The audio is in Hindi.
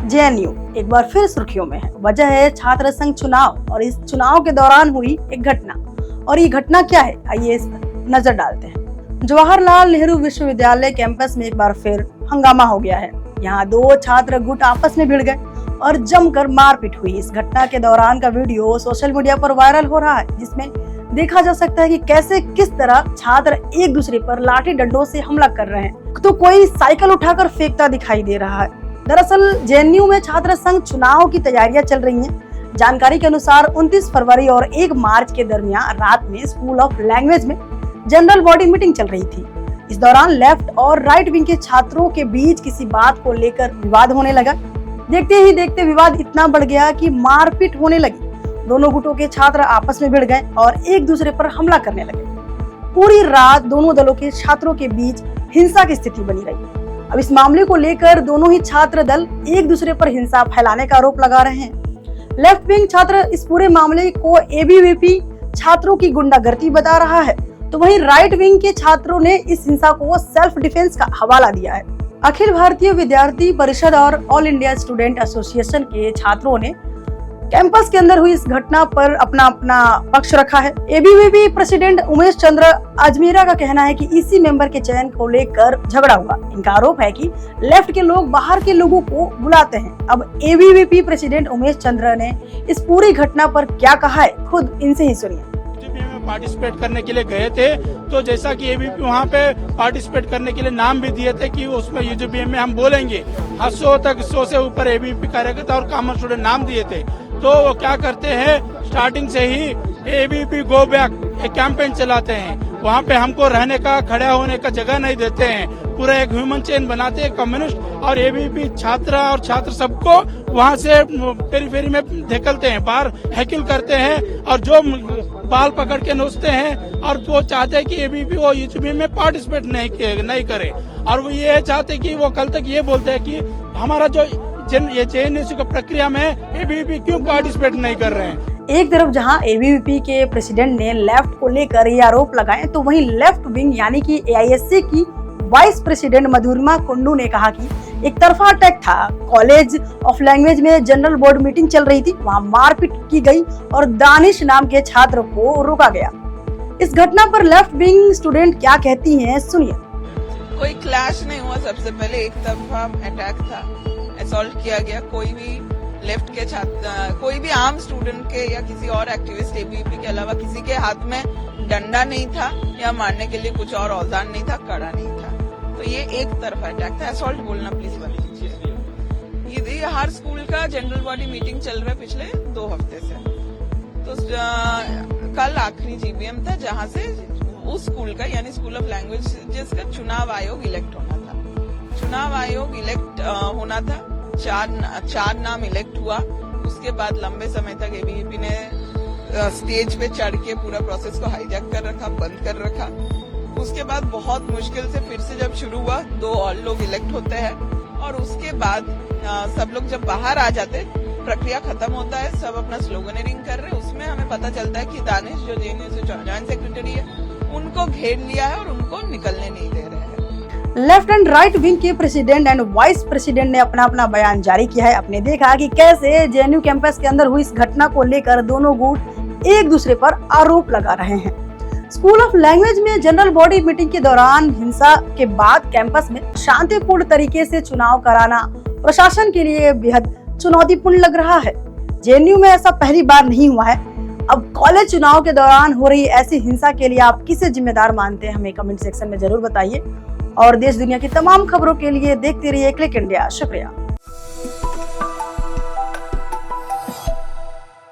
जेएनयू एक बार फिर सुर्खियों में है। वजह है छात्र संघ चुनाव और इस चुनाव के दौरान हुई एक घटना। और ये घटना क्या है, आइए इस पर नजर डालते हैं। जवाहरलाल नेहरू विश्वविद्यालय कैंपस में एक बार फिर हंगामा हो गया है। यहाँ दो छात्र गुट आपस में भिड़ गए और जमकर मारपीट हुई। इस घटना के दौरान का वीडियो सोशल मीडिया पर वायरल हो रहा है, जिसमें देखा जा सकता है कि कैसे किस तरह छात्र एक दूसरे पर लाठी डंडों से हमला कर रहे हैं, तो कोई साइकिल उठाकर फेंकता दिखाई दे रहा है। दरअसल जेएनयू में छात्र संघ चुनाव की तैयारियां चल रही हैं। जानकारी के अनुसार 29 फरवरी और 1 मार्च के दरमियान रात में स्कूल ऑफ लैंग्वेज में जनरल बॉडी मीटिंग चल रही थी। इस दौरान लेफ्ट और राइट विंग के छात्रों के बीच किसी बात को लेकर विवाद होने लगा। देखते ही देखते विवाद इतना बढ़ गया कि मारपीट होने लगी। दोनों गुटों के छात्र आपस में भिड़ गए और एक दूसरे पर हमला करने लगे। पूरी रात दोनों दलों के छात्रों के बीच हिंसा की स्थिति बनी रही। अब इस मामले को लेकर दोनों ही छात्र दल एक दूसरे पर हिंसा फैलाने का आरोप लगा रहे हैं। लेफ्ट विंग छात्र इस पूरे मामले को एबीवीपी छात्रों की गुंडागर्दी बता रहा है, तो वहीं राइट विंग के छात्रों ने इस हिंसा को सेल्फ डिफेंस का हवाला दिया है। अखिल भारतीय विद्यार्थी परिषद और ऑल इंडिया स्टूडेंट एसोसिएशन के छात्रों ने कैंपस के अंदर हुई इस घटना पर अपना अपना पक्ष रखा है। एबीवीपी प्रेसिडेंट उमेश चंद्र अजमेरा का कहना है कि इसी मेंबर के चयन को लेकर झगड़ा हुआ। इनका आरोप है कि लेफ्ट के लोग बाहर के लोगों को बुलाते हैं। अब एबीवीपी प्रेसिडेंट उमेश चंद्र ने इस पूरी घटना पर क्या कहा है, खुद इनसे ही सुनिए। पार्टिसिपेट करने के लिए गए थे, तो जैसा कि एबीवीपी वहाँ पे पार्टिसिपेट करने के लिए नाम भी दिए थे कि उसमें यूजीबीएम में हम बोलेंगे। 100 से ऊपर एबीवीपी कार्यकर्ता और कॉमन स्टूडेंट नाम दिए थे। तो वो क्या करते हैं, स्टार्टिंग से ही एबीवीपी गो बैक एक कैंपेन चलाते हैं। वहाँ पे हमको रहने का, खड़ा होने का जगह नहीं देते हैं। पूरा एक ह्यूमन चेन बनाते हैं कम्युनिस्ट और एबीवीपी छात्र और छात्र सबको वहाँ से पेरीफेरी में धकेलते हैं, बाहर हैकिल करते हैं और जो बाल पकड़ के नोचते हैं। और वो चाहते हैं कि एबीवीपी वो यूजीबी में पार्टिसिपेट नहीं करे। और वो ये चाहते हैं कि वो कल तक ये बोलते हैं कि हमारा जो ये जेएनयू का प्रक्रिया में एबीवीपी क्यों पार्टिसिपेट नहीं कर रहे हैं। एक तरफ जहां एबीवीपी के प्रेसिडेंट ने लेफ्ट को लेकर ये आरोप लगाए, तो वहीं लेफ्ट विंग यानी कि एआईएससी की वाइस प्रेसिडेंट मधुरिमा कुंडू ने कहा कि एक तरफा अटैक था। कॉलेज ऑफ लैंग्वेज में जनरल बोर्ड मीटिंग चल रही थी, वहां मारपीट की गई और दानिश नाम के छात्र को रोका गया। इस घटना पर लेफ्ट विंग स्टूडेंट क्या कहती हैं, सुनिए। कोई क्लैश नहीं हुआ। सबसे पहले एक तरफा अटैक था, असॉल्ट किया गया। कोई भी लेफ्ट के छात्र, कोई भी आम स्टूडेंट के या किसी और एक्टिविस्ट एबीवीपी के अलावा किसी के हाथ में डंडा नहीं था या मारने के लिए कुछ और औजार नहीं था, कड़ा नहीं था। तो ये एक तरफा अटैक था। असॉल्ट बोलना प्लीज बंद कीजिए। ये हर स्कूल का जनरल बॉडी मीटिंग चल रहा है पिछले 2 हफ्ते से। तो कल आखिरी जीबीएम था जहां से उस स्कूल का यानी स्कूल ऑफ लैंग्वेज जिसका चुनाव आयोग इलेक्ट होना था। चुनाव आयोग इलेक्ट होना था। 4 नाम इलेक्ट हुआ। उसके बाद लंबे समय तक एबीवीपी ने स्टेज पे चढ़ के पूरा प्रोसेस को हाईजैक कर रखा, बंद कर रखा। उसके बाद बहुत मुश्किल से फिर से जब शुरू हुआ, 2 और लोग इलेक्ट होते हैं और उसके बाद सब लोग जब बाहर आ जाते, प्रक्रिया खत्म होता है, सब अपना स्लोगनरिंग कर रहे हैं। उसमें हमें पता चलता है कि दानिश जो जेएनयू से जॉइंट सेक्रेटरी है, उनको घेर लिया है और उनको निकलने नहीं दे रहे हैं। लेफ्ट एंड राइट विंग के प्रेसिडेंट एंड वाइस प्रेसिडेंट ने अपना अपना बयान जारी किया है। आपने देखा कि कैसे जेएनयू कैंपस के अंदर हुई इस घटना को लेकर दोनों गुट एक दूसरे पर आरोप लगा रहे हैं। स्कूल ऑफ लैंग्वेज में जनरल बॉडी मीटिंग के दौरान हिंसा के बाद कैंपस में शांतिपूर्ण तरीके से चुनाव कराना प्रशासन के लिए बेहद चुनौतीपूर्ण लग रहा है। जेएनयू में ऐसा पहली बार नहीं हुआ है। अब कॉलेज चुनाव के दौरान हो रही ऐसी हिंसा के लिए आप किसे जिम्मेदार मानते हैं, हमें कमेंट सेक्शन में जरूर बताइए। और देश दुनिया की तमाम खबरों के लिए देखते रहिए क्लिक इंडिया। शुक्रिया।